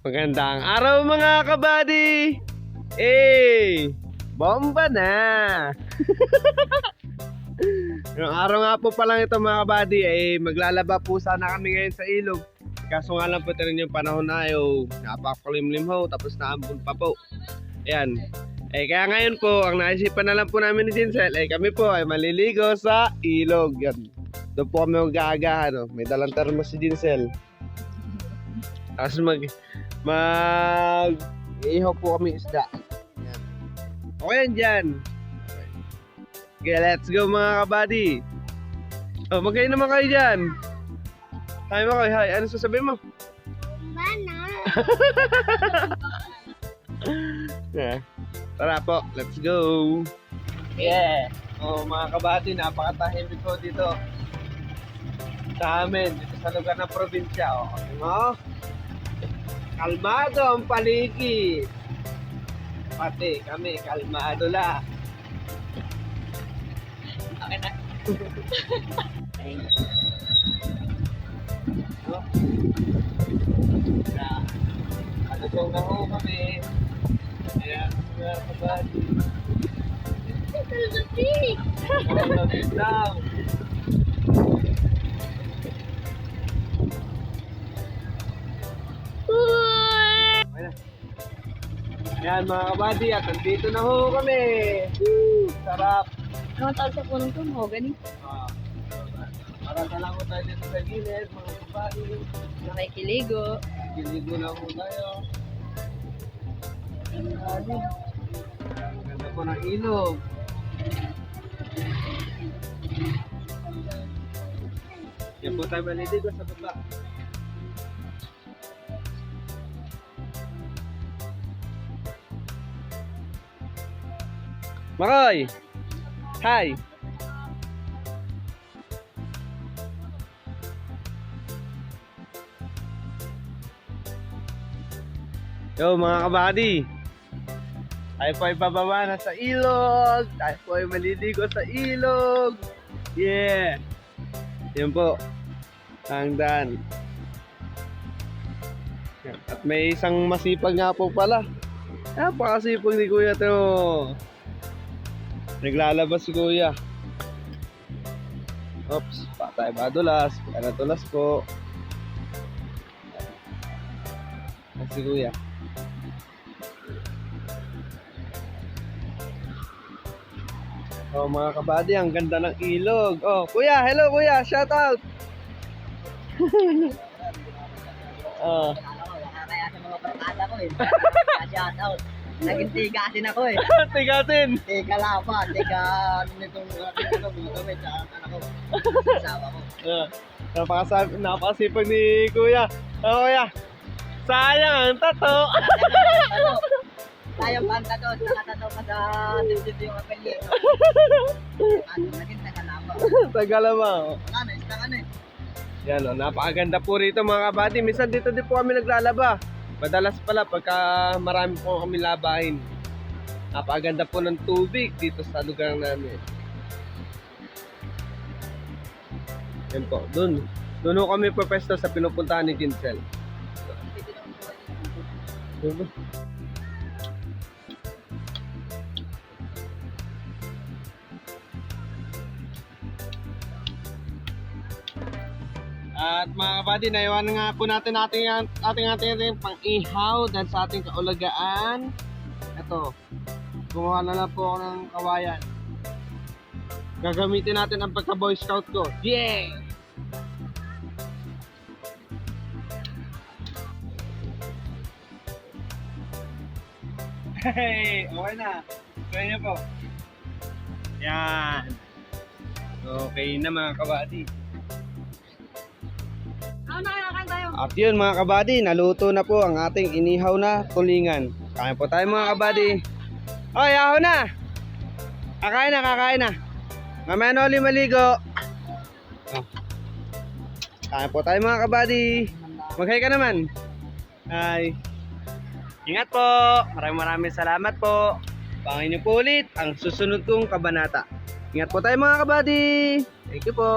Magandang araw mga kabady! Bomba na! Yung araw nga po pa lang ito mga kabady, maglalaba po sana kami ngayon sa ilog. Kaso nga lang po rin yung panahon na napakalimlim ho, tapos naambon pa po. Ayan. Kaya ngayon po, ang naisipan na lang po namin ni Jinsel, kami po ay maliligo sa ilog. Yan. Doon po kami mag-aagahan. May dalang termos si Jinsel. Tapos ihaw po kami isda. Yan. Okay yan dyan. Okay, let's go mga kabady. Magkain naman kayo dyan. Hi mo kayo, hi. Ano sasabihin mo? Bana. Yeah. Tara po, let's go. Yeah. Mga kabady, napakatahimik po dito. Sa amin, dito sa lugar ng probinsya. Kalmado ang paligid. Pati kami, kalmado la. Okay na. Kalugong na ho kami. Ayan, mga kabady. Kalugong lang. Ayan mga kabady, at nandito na ho kami. Sarap. Anong tawag sa punong to? Mahogany? Para na lang ho tayo dito sa gilid, mga kabady. Nakikiligo. Giligo na ho tayo. Ganda po ng ilog. Yan po tayo maliligo sa baba. Makoy! Hi! Yo mga kabady! Tayo po ay bababa na sa ilog! Tayo po ay maliligo sa ilog! Yeah! Yan po. Ang daan. At may isang masipag nga po pala. Napakasipag ni Kuya to. Naglalabas si Kuya. Oops, patay ba dulas? Kaya natulas po. Si Kuya. Mga kabady, ang ganda ng ilog. Kuya, hello Kuya, shout out. Kaya sa mga barkada ko eh. Shout out. Naging tigasin ako eh. Tigasin. Tiga laban. Tiga nitong mga gamit sa anak ko. Asawa ko. Napakasipag ni Kuya. Kuya, sayang ang tato. Sayang pa ang tato. Nakatato pa sa dibdib yung apelye. Naging taga laban. Tagalama. Ano, isang ano eh. Yan napakaganda po rito mga kabady. Minsan dito din po kami naglalaba. Madalas pala pagka marami po kami labahin. Napakaganda po ng tubig dito sa lugar namin. Yan po, dun ho kami pwesto sa pinupuntahan ni Jinsel. At mga kabady, naiwanan nga po natin ating pang-ihaw dahil sa ating kaulagaan. Ito, gumawa na lang po ako ng kawayan. Gagamitin natin ang pagka-boy scout ko. Yeah! Hey! Okay na. Kaya niyo po. Yan. Okay na mga kabady. At yun mga kabady, naluto na po ang ating inihaw na tulingan. Kain po tayo mga kabady. Oy, aho na! Kakain na. Mamaya na ulit maligo. Kain po tayo mga kabady. Mag-hi ka naman. Hi. Ingat po. Maraming salamat po. Pangin niyo po ulit ang susunod kong kabanata. Ingat po tayo mga kabady. Thank you po.